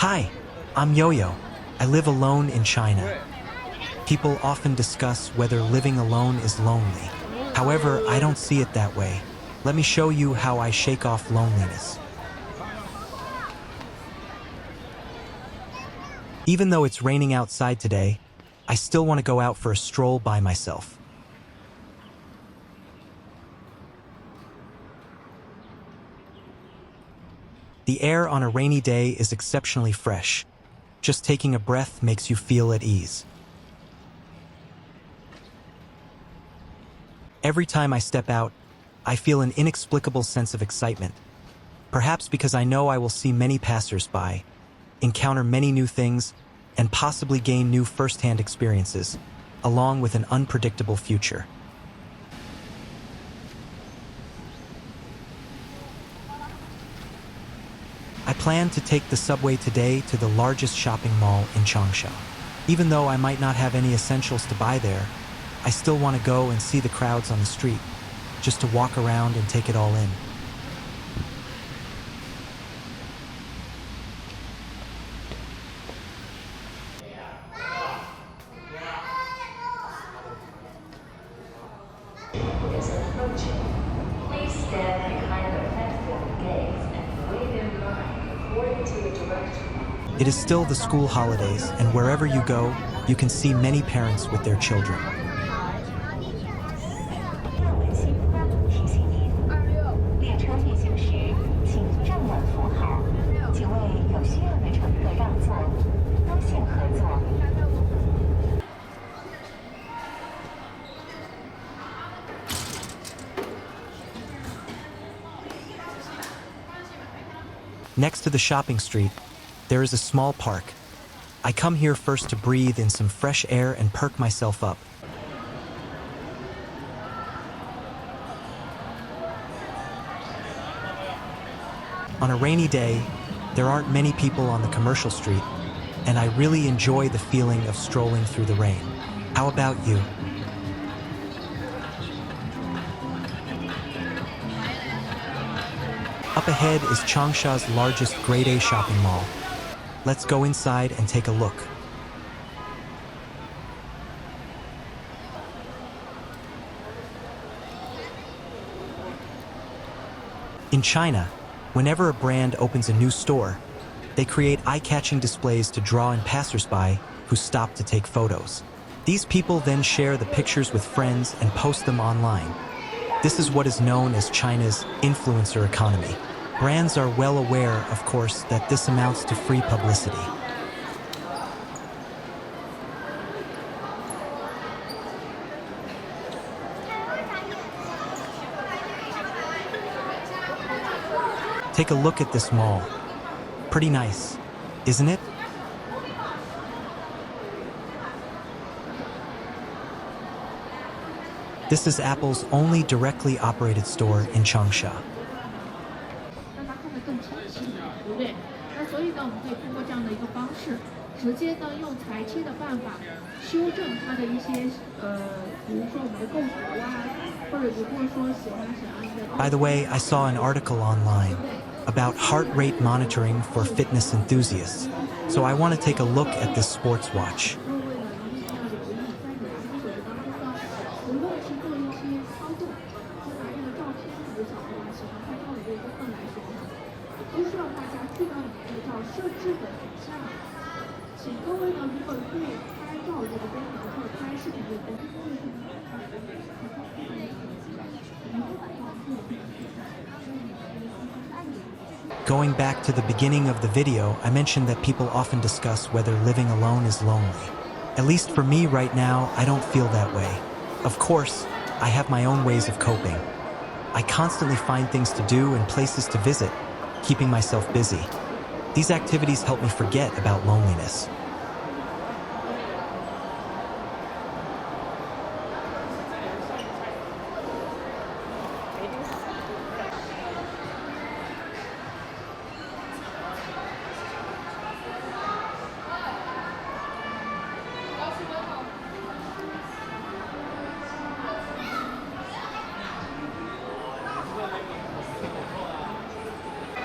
Hi, I'm Yoyo. I live alone in China. People often discuss whether living alone is lonely. However, I don't see it that way. Let me show you how I shake off loneliness. Even though it's raining outside today, I still want to go out for a stroll by myself. The air on a rainy day is exceptionally fresh. Just taking a breath makes you feel at ease. Every time I step out, I feel an inexplicable sense of excitement. Perhaps because I know I will see many passers-by, encounter many new things, and possibly gain new first-hand experiences, along with an unpredictable future. I plan to take the subway today to the largest shopping mall in Changsha. Even though I might not have any essentials to buy there, I still want to go and see the crowds on the street, just to walk around and take it all in. Please stand behind the platform gates and wait in line according to the directions. It is still the school holidays, and wherever you go, you can see many parents with their children. Next to the shopping street, there is a small park. I come here first to breathe in some fresh air and perk myself up. On a rainy day, there aren't many people on the commercial street, and I really enjoy the feeling of strolling through the rain. How about you? Up ahead is Changsha's largest Grade A shopping mall. Let's go inside and take a look. In China, whenever a brand opens a new store, they create eye-catching displays to draw in passers-by who stop to take photos. These people then share the pictures with friends and post them online. This is what is known as China's influencer economy. Brands are well aware, of course, that this amounts to free publicity. Take a look at this mall. Pretty nice, isn't it? This is Apple's only directly operated store in Changsha. By the way, I saw an article online about heart rate monitoring for fitness enthusiasts, so I want to take a look at this sports watch. Going back to the beginning of the video, I mentioned that people often discuss whether living alone is lonely. At least for me right now, I don't feel that way. Of course, I have my own ways of coping. I constantly find things to do and places to visit, keeping myself busy. These activities help me forget about loneliness.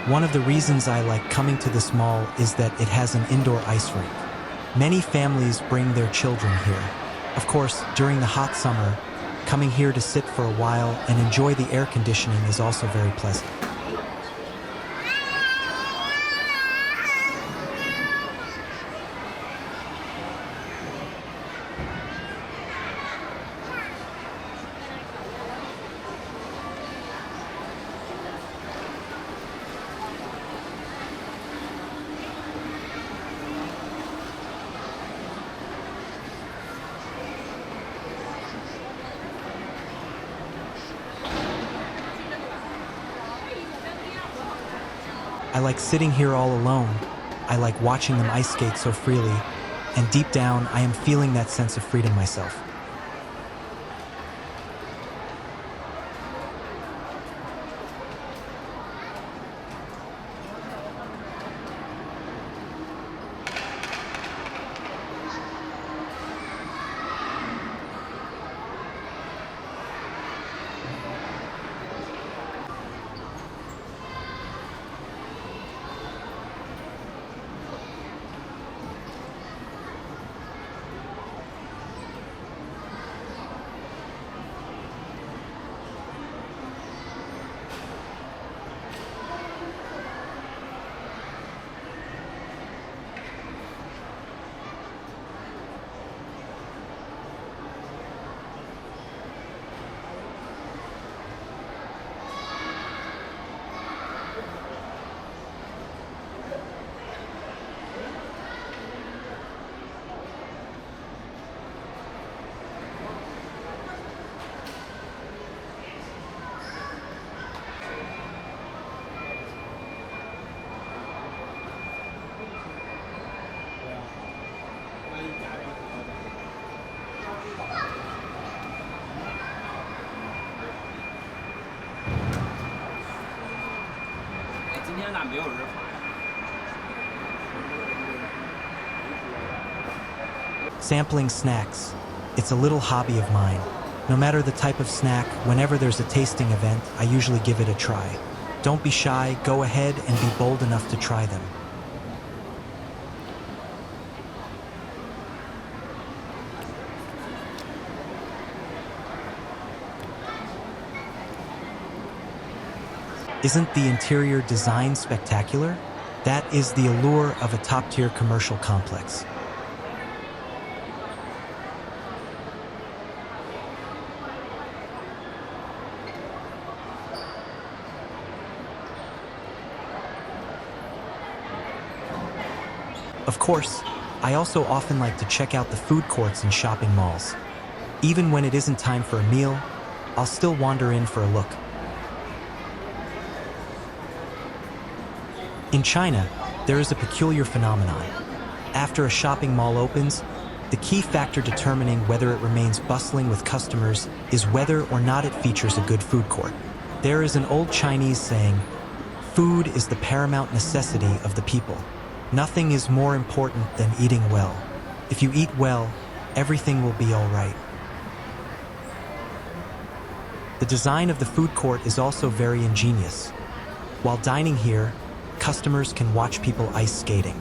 One of the reasons I like coming to this mall is that it has an indoor ice rink. Many families bring their children here. Of course, during the hot summer, coming here to sit for a while and enjoy the air conditioning is also very pleasant. I like sitting here all alone. I like watching them ice skate so freely, and deep down, I am feeling that sense of freedom myself. Sampling snacks. It's a little hobby of mine. No matter the type of snack, whenever there's a tasting event, I usually give it a try. Don't be shy, go ahead and be bold enough to try them. Isn't the interior design spectacular? That is the allure of a top-tier commercial complex. Of course, I also often like to check out the food courts in shopping malls. Even when it isn't time for a meal, I'll still wander in for a look. In China, there is a peculiar phenomenon. After a shopping mall opens, the key factor determining whether it remains bustling with customers is whether or not it features a good food court. There is an old Chinese saying, "Food is the paramount necessity of the people." Nothing is more important than eating well. If you eat well, everything will be all right. The design of the food court is also very ingenious. While dining here, customers can watch people ice skating.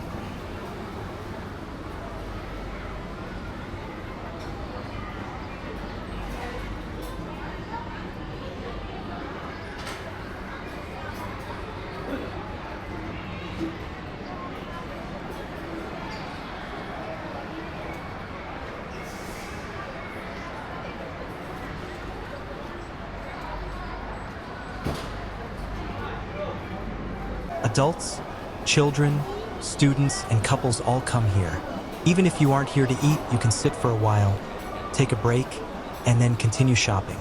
Adults, children, students, and couples all come here. Even if you aren't here to eat, you can sit for a while, take a break, and then continue shopping.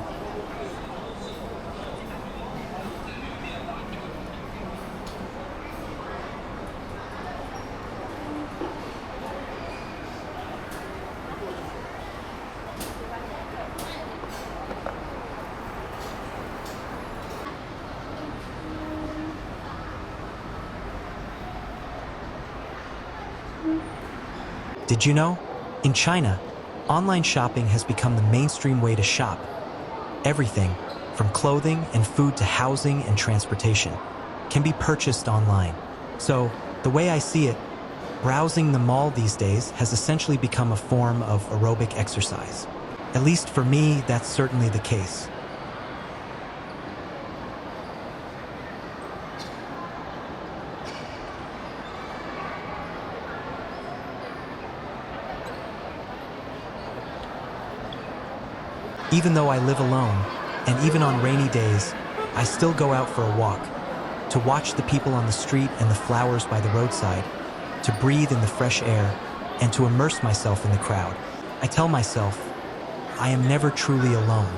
Did you know? In China, online shopping has become the mainstream way to shop. Everything, from clothing and food to housing and transportation, can be purchased online. So, the way I see it, browsing the mall these days has essentially become a form of aerobic exercise. At least for me, that's certainly the case. Even though I live alone, and even on rainy days, I still go out for a walk, to watch the people on the street and the flowers by the roadside, to breathe in the fresh air, and to immerse myself in the crowd. I tell myself, I am never truly alone.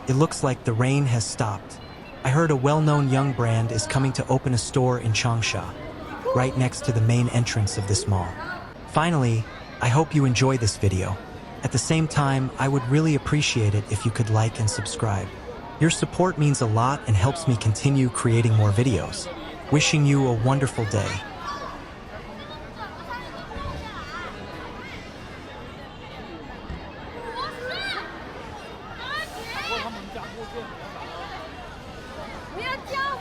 It looks like the rain has stopped. I heard a well-known young brand is coming to open a store in Changsha, right next to the main entrance of this mall. Finally, I hope you enjoy this video. At the same time, I would really appreciate it if you could like and subscribe. Your support means a lot and helps me continue creating more videos. Wishing you a wonderful day.